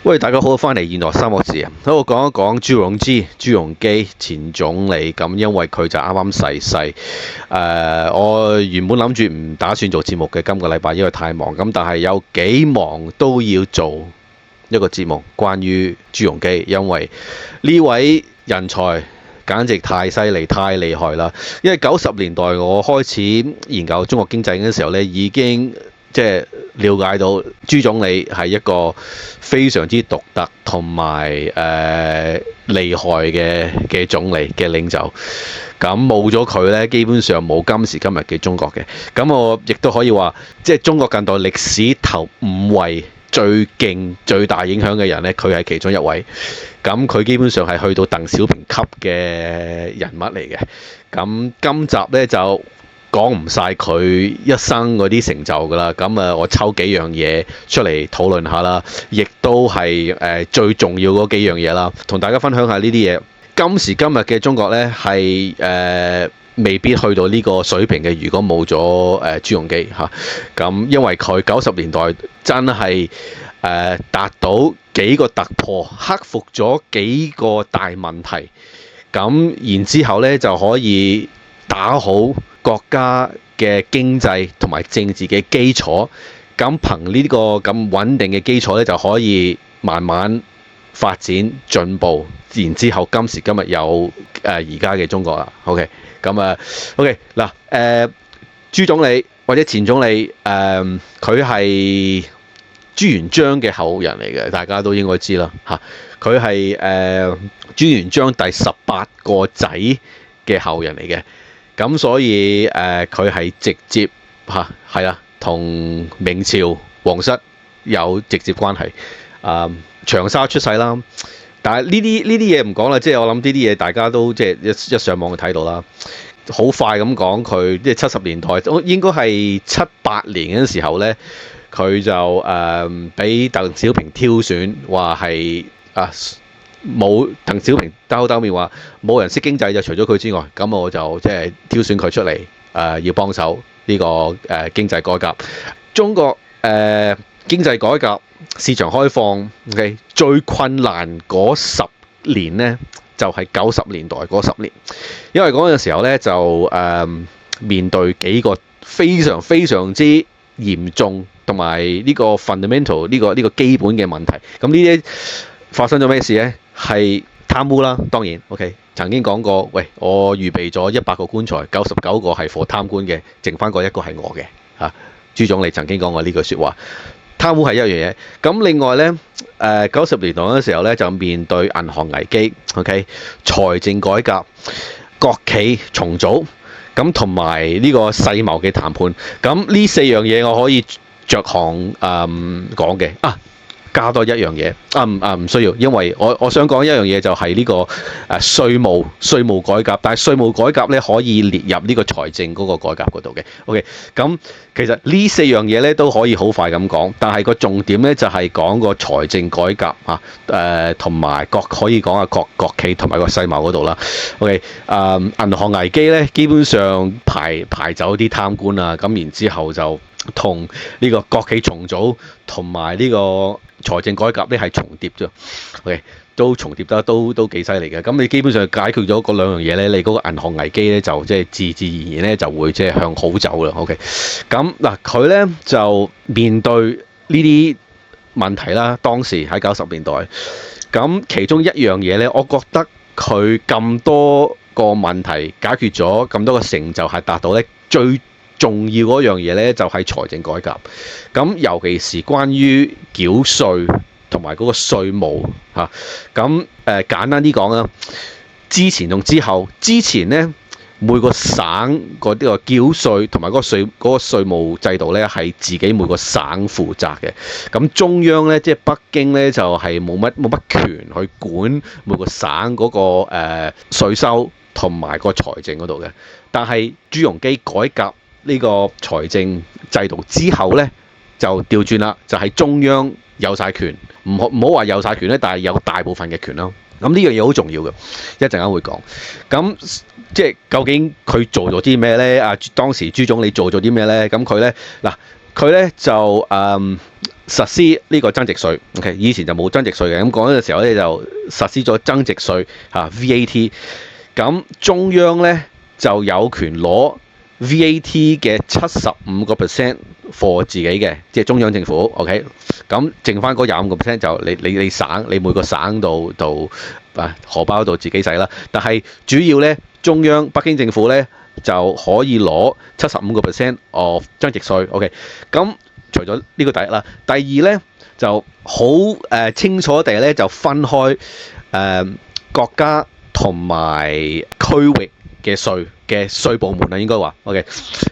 喂，大家好，翻嚟現代三國志啊，好，我講一講朱鎔基，朱鎔基前總理咁，因為佢就啱啱逝世。我原本諗住唔打算做節目嘅今個禮拜，因為太忙咁，但係有幾忙都要做一個節目關於朱鎔基，因為呢位人才簡直太犀利、太厲害啦。因為90年代我開始研究中國經濟嘅時候咧，已經即係了解到朱總理係一個非常之獨特同埋厲害嘅總理嘅領袖。咁冇咗佢呢，基本上冇今時今日嘅中國嘅。咁我亦都可以話，即係中國近代歷史頭5位最勁、最大影響嘅人呢，佢係其中一位。咁佢基本上係去到鄧小平級嘅人物嚟嘅。咁今集呢，就講唔晒佢一生嗰啲成就㗎啦，咁我抽幾樣嘢出嚟討論下啦，亦都係最重要嗰幾樣嘢啦，同大家分享下呢啲嘢。今時今日嘅中國呢，係未必去到呢個水平嘅，如果冇咗朱鎔基嚇。咁因為佢90年代真係達到幾個突破，克服咗幾個大問題，咁然之後呢，就可以打好國家嘅經濟同埋政治嘅基礎，咁憑呢個咁穩定嘅基礎咧，就可以慢慢發展進步，然之後今時今日有而家嘅中國啦。OK， 咁OK 嗱，朱總理或者前總理佢係朱元璋嘅後人嚟嘅，大家都應該知啦嚇。佢係朱元璋第18個仔嘅後人嚟嘅。咁所以佢係直接係啦，同明朝皇室有直接關係。長沙出世啦，但係呢啲嘢唔講啦，即係我諗呢啲嘢大家都即係一上網就睇到啦。好快咁講佢，即係70年代，應該係78年嗰陣時候咧，佢就俾鄧小平挑選，話係冇鄧小平兜面話冇人識經濟就除咗佢之外，咁我就即係挑選佢出嚟要幫手呢個經濟改革。中國經濟改革市場開放，OK， 最困難嗰10年呢，就係90年代嗰10年，因為嗰陣時候呢，就面對幾個非常非常之嚴重同埋呢個 fundamental 呢個基本嘅問題。咁呢啲發生咗咩事呢？係貪污啦，當然 OK。曾經講過，喂，我預備咗100個棺材，99個係貨貪官嘅，剩翻嗰1個係我嘅嚇。朱總理曾經講過呢句説話。貪污係一樣嘢。咁另外呢，90年代嗰時候呢，就面對銀行危機 ，OK， 財政改革、國企重組，咁同埋呢個世貿嘅談判。咁呢4樣嘢我可以着行講嘅。加多一樣嘢唔需要，因為我想講一樣嘢就係呢個稅務改革，但係稅務改革咧可以列入呢個財政嗰個改革嗰度嘅。OK， 咁其實呢4樣嘢咧都可以好快咁講，但係個重點咧就係講個財政改革同埋可以講下國企同埋個世貿嗰度啦。OK， 銀行危機咧基本上排走啲貪官啊，咁然之後就同呢個國企重組同埋呢個財政改革咧係重疊啫。OK， 都重疊得都幾犀利嘅。咁你基本上解決咗嗰2樣嘢咧，你嗰個銀行危機咧就即係自然咧就會即係向好走啦。OK， 咁嗱佢咧就面對呢啲問題啦。當時喺90年代，咁其中一樣嘢咧，我覺得佢咁多個問題解決咗，咁多個成就係達到咧最重要嗰樣嘢咧就係財政改革，咁尤其是關於繳稅同埋嗰個稅務嚇，咁簡單啲講啦，之前同之後，之前咧每個省嗰啲個繳稅同埋嗰個稅務制度咧係自己每個省負責嘅，咁中央咧即係北京咧就係冇乜權去管每個省嗰個稅收同埋個財政嗰度嘅，但係朱鎔基改革呢個財政制度之後呢，就調轉啦，就係中央有晒權，唔好話有晒權咧，但係有大部分嘅權咯。咁呢樣嘢好重要嘅，一陣間會講。咁即係究竟佢做咗啲咩呢？當時朱總理做咗啲咩呢？咁佢呢，就實施呢個增值稅。OK， 以前就冇增值稅嘅，咁嗰陣時候咧就實施咗增值稅VAT。咁中央咧就有權攞 VAT 嘅75% for 自己嘅，即係中央政府。OK， 咁剩翻嗰25% 就你省，你每個省度荷包度自己使啦。但係主要咧，中央北京政府咧就可以攞75% of 增值稅。OK， 咁除咗呢個第一啦，第二咧就好清楚地咧就分開國家同埋區域嘅稅部門啦，應該話 OK。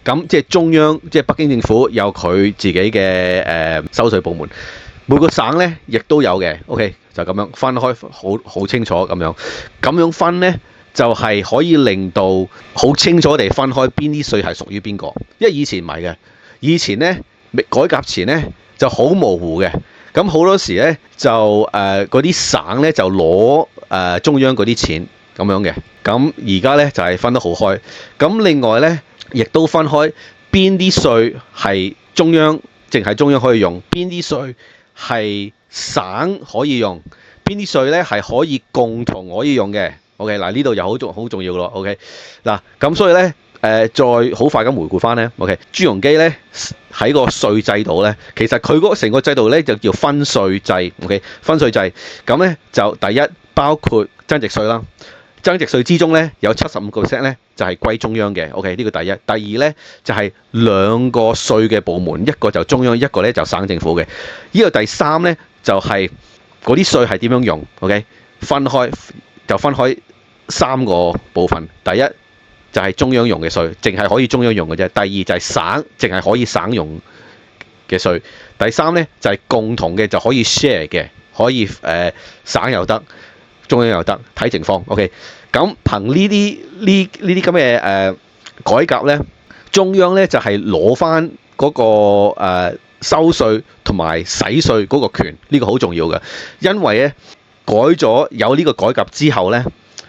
咁即係中央，即係北京政府有佢自己嘅收稅部門，每個省咧亦都有嘅。OK， 就咁樣分開，好清楚咁樣分咧，就係可以令到好清楚地分開邊啲稅係屬於邊個。因為以前唔係嘅，以前咧改革前咧就好模糊嘅。咁好多時咧就嗰啲省咧就攞中央嗰啲錢咁樣嘅。咁而家咧就係分得好開。咁另外咧亦都分開邊啲稅係中央淨係中央可以用，邊啲稅係省可以用，邊啲稅咧係可以共同可以用嘅。OK， 嗱呢度又好重要咯。OK， 嗱咁所以咧再好快咁回顧翻咧。OK， 朱鎔基咧喺個稅制度咧，其實佢嗰成個制度咧就叫分稅制。OK， 分稅制咁咧就第一包括增值稅啦。增值稅之中咧有75% 咧就係歸中央嘅。OK， 呢個第一。第二咧就係兩個稅嘅部門，一個就中央，一個咧就省政府嘅。呢個第三咧就係嗰啲稅係點樣用。OK， 分開三個部分。第一就係中央用嘅稅，淨係可以中央用嘅啫。第二就係省，淨係可以省用嘅稅。第三咧就係共同嘅，就可以 share 嘅，可以省又得，中央又得，睇情況。OK， 咁憑呢啲咁嘅改革咧，中央咧就係攞翻嗰個收稅同埋使稅嗰個權，呢個好重要嘅，因為咧有呢個改革之後咧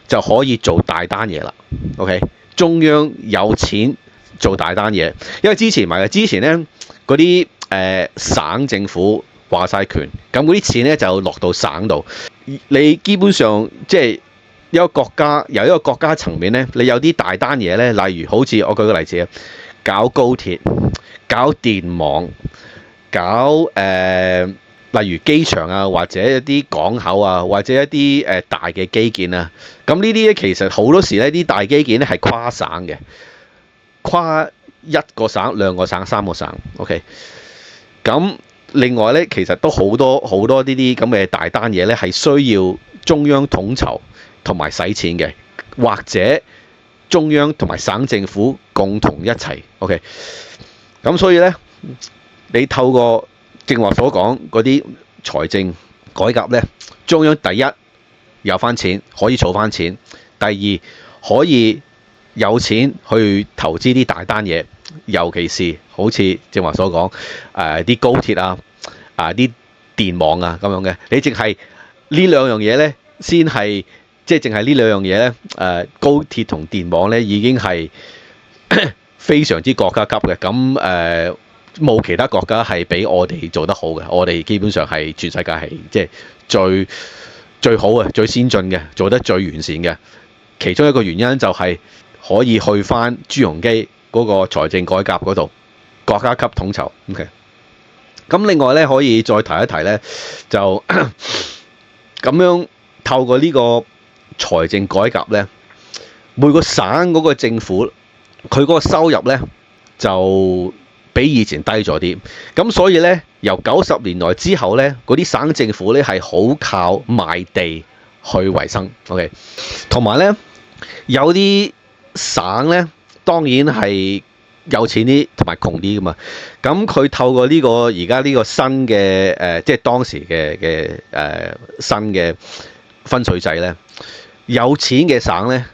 就可以做大單嘢啦。OK， 中央有錢做大單嘢，因為之前唔係嘅，之前咧嗰啲省政府話晒權，咁嗰啲錢咧就落到省度。你基本上即係由一個國家層面咧，你有啲大單嘢咧，例如好似我舉個例子啊，搞高鐵、搞電網、搞例如機場啊，或者一啲港口啊，或者一啲大嘅基建啊。咁呢啲咧其實好多時咧啲大基建咧係跨省嘅，跨一個省、兩個省、三個省。OK， 咁另外咧其實都好多呢啲咁嘅大單嘢咧係需要中央統籌同埋使錢嘅，或者中央同埋省政府共同一齊。OK， 咁所以咧你透過正話所講嗰啲財政改革咧，中央第一有翻錢，可以儲翻錢；第二可以有錢去投資啲大單嘢，尤其是好似正話所講啲高鐵啊、啲電網啊咁樣嘅。你淨係呢兩樣嘢咧，先係即係淨係呢兩樣嘢咧，高鐵同電網咧已經係非常之國家級嘅。咁冇其他國家係比我哋做得好嘅，我哋基本上係全世界係即係最好嘅、最先進嘅、做得最完善嘅。其中一個原因就係可以去翻朱鎔基嗰個財政改革嗰度，國家級統籌。OK， 咁另外咧可以再提一提咧，就咁樣透過呢個財政改革咧，每個省嗰個政府佢嗰個收入咧就比以前低咗啲，咁所以咧由90年代之後咧，嗰啲省政府咧係好靠賣地去維生。OK， 同埋咧有啲省咧當然係有錢啲同埋窮啲噶嘛，咁佢透過呢個而家呢個新嘅即係當時嘅新嘅分稅制咧，有錢嘅省咧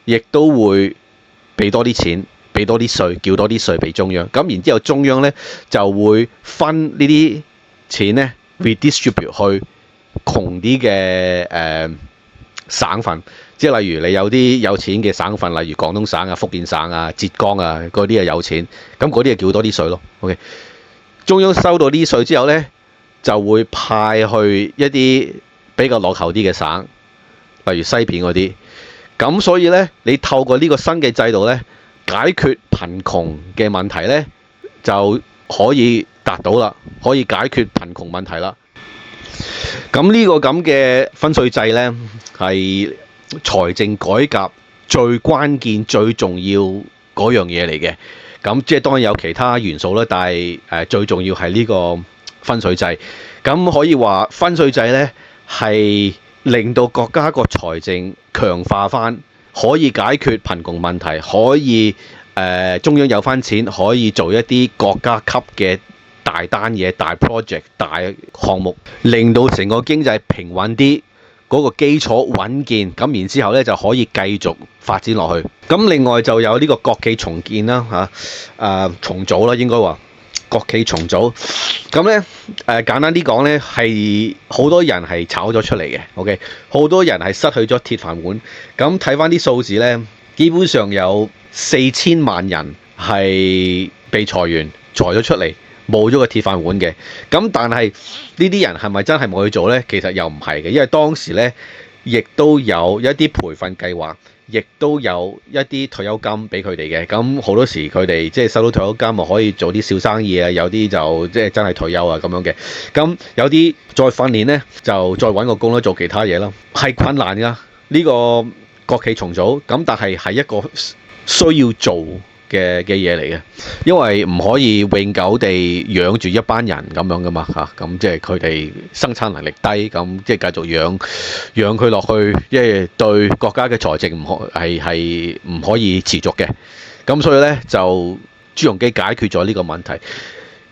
亦都會俾多啲錢，俾多啲稅，繳多啲稅俾中央，咁然之後中央咧就會分呢啲錢咧 redistribute 去窮啲嘅省份，即係例如你有啲有錢嘅省份，例如廣東省啊、福建省啊、浙江啊嗰啲係有錢，咁嗰啲係繳多啲稅咯。OK， 中央收到呢啲稅之後咧，就會派去一啲比較落後啲嘅省，例如西邊嗰啲。咁所以咧，你透過呢個新嘅制度咧，解決貧窮嘅問題咧，就可以達到啦，可以解決貧窮問題啦。咁呢個咁嘅分稅制咧，係財政改革最關鍵、最重要嗰樣嘢嚟嘅。咁即係當然有其他元素啦，但係最重要係呢個分稅制。咁可以話分稅制咧係令到國家個財政強化翻，可以解決貧窮問題，可以中央有翻錢，可以做一啲國家級嘅大單嘢、大 project、大項目，令到成個經濟平穩啲，嗰個基礎穩健，咁然之後咧就可以繼續發展落去。咁另外就有呢個國企重建啦，重組啦，應該話國企重組。咁咧簡單啲講咧，係好多人係炒咗出嚟嘅，OK，好多人係失去咗鐵飯碗。咁睇翻啲數字咧，基本上有4000萬人係被裁員裁咗出嚟，冇咗個鐵飯碗嘅。咁但係呢啲人係咪真係冇去做咧？其實又唔係嘅，因為當時咧亦都有一啲培訓計劃，亦都有一啲退休金俾佢哋嘅。咁好多時佢哋即係收到退休金，咪可以做啲小生意啊。有啲就即係真係退休啊咁樣嘅。咁有啲再訓練咧，就再揾個工啦，做其他嘢啦。係困難㗎呢個國企重組。咁但係係一個需要做嘅嘢嚟嘅，因為唔可以永久地養住一班人咁樣噶嘛嚇，咁即係佢哋生產能力低，咁即係繼續養佢落去，即係對國家嘅財政係唔可以持續嘅。咁所以咧就朱鎔基解決咗呢個問題。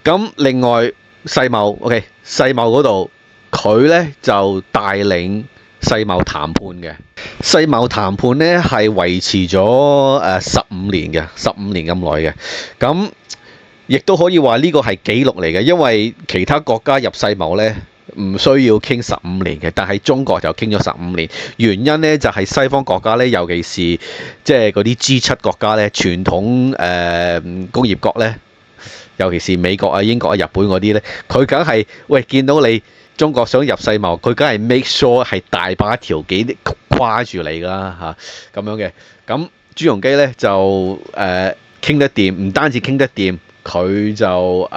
咁另外世貿 OK， 世貿嗰度佢咧就帶領世貿談判嘅。世貿談判咧係維持咗15年嘅，15年咁耐嘅。咁亦都可以話呢個係紀錄嚟嘅，因為其他國家入世貿咧唔需要傾15年嘅，但係中國就傾咗15年。原因咧就係西方國家咧，尤其是即係嗰啲 G7 國家咧，傳統工業國咧，尤其是美國啊、英國啊、日本嗰啲咧，佢梗係喂見到你中國想入世貿，佢梗係 make sure 係大把條件跨住你㗎啦嚇，咁樣嘅。咁朱鎔基咧就傾得掂，唔單止傾得掂，佢就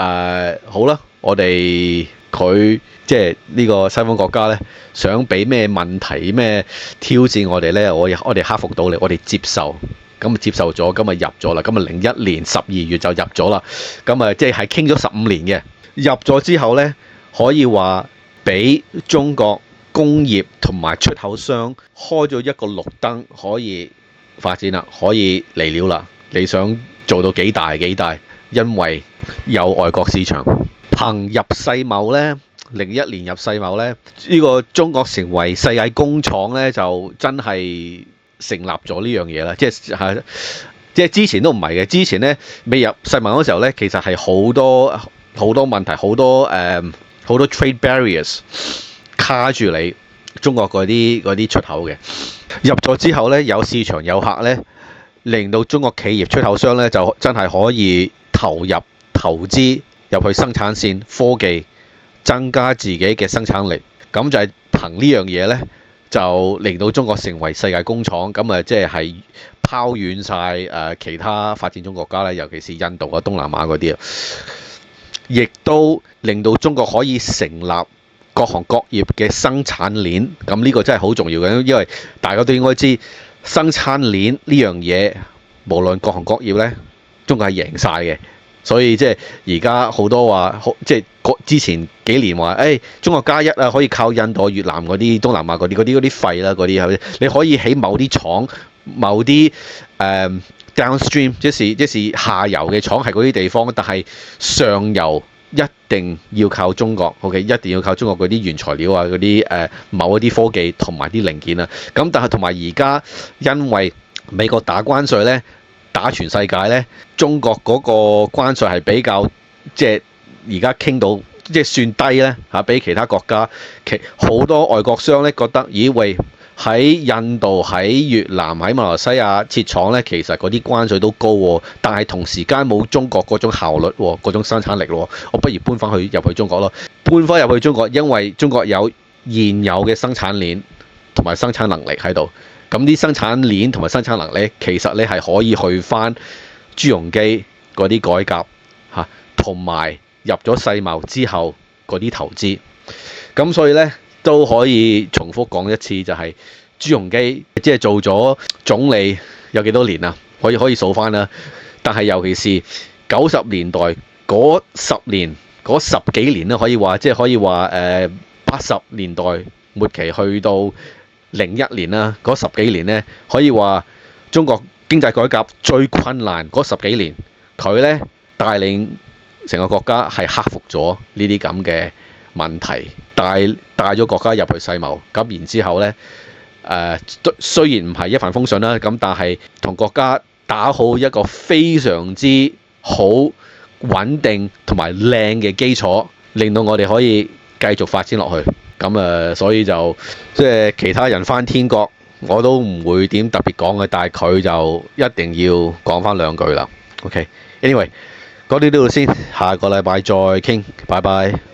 好啦。我哋佢即係呢個西方國家咧，想俾咩問題、咩挑戰我哋咧，我哋克服到你，我哋接受。咁接受咗，咁入咗啦。咁01年12月就入咗啦。咁即係傾咗15年嘅。入咗之後咧，可以話俾中國工業同埋出口商開咗一個綠燈，可以發展啦，可以嚟料啦。你想做到幾大幾大？因為有外國市場。憑入世貿咧，01年入世貿咧，呢個中國成為世界工廠咧，就真係成立咗呢樣嘢啦。即係之前都唔係嘅，之前咧未入世貿嗰時候咧，其實係好多問題，好多 trade barriers 卡住你中國嗰啲出口嘅。入咗之後咧，有市場有客咧，令到中國企業出口商咧就真係可以投資入去生產線科技，增加自己嘅生產力。咁就係憑呢樣嘢咧，就令到中國成為世界工廠。咁即係拋遠晒其他發展中國家咧，尤其是印度啊、東南亞嗰啲啊，亦都令到中國可以成立各行各業嘅生產鏈。咁呢個真係好重要嘅，因為大家都應該知生產鏈呢樣嘢，無論各行各業咧，中國係贏晒嘅。所以即係而家好多話，即係之前幾年話，中國加一啊，可以靠印度、越南嗰啲、東南亞嗰啲廢啦，嗰啲你可以起某啲廠、某啲downstream， 即是下游嘅廠係嗰啲地方，但係上游一定要靠中國 ，OK， 一定要靠中國嗰啲原材料啊，嗰啲某一啲科技同埋啲零件啊。咁但係同埋而家因為美國打關稅咧。打全世界咧，中國嗰個關稅係比較即係而家傾到即係算低咧嚇，比其他國家好多外國商咧覺得，咦喂，喺印度、喺越南、喺馬來西亞設廠呢，其實嗰啲關稅都高喎，但係同時間冇中國嗰種效率喎，嗰種生產力喎，我不如搬翻去入去中國咯。搬翻入去中國，因為中國有現有嘅生產鏈同埋生產能力喺度。咁啲生產鏈同埋生產能力，其實你係可以去翻朱鎔基嗰啲改革嚇，同埋入咗世貿之後嗰啲投資。咁所以呢，都可以重複講一次，就係朱鎔基即係做咗總理有幾多年啊？可以數翻啦。但係尤其是90年代嗰10年嗰10幾年啦，可以話即係可以話80年代末期去到01年啦，嗰10幾年呢，可以話中國經濟改革最困難嗰10幾年，佢呢帶領成個國家係克服咗呢啲咁嘅問題，帶咗國家入去世貿，咁然之後呢，雖然唔係一帆風順啦，咁但係同國家打好一個非常之好穩定同埋靚嘅基礎，令到我哋可以繼續發展落去。咁所以就即係其他人返天國，我都唔會點特別講嘅，但係佢就一定要講返兩句啦。OK，anyway，講到呢度先，下個禮拜再傾，拜拜。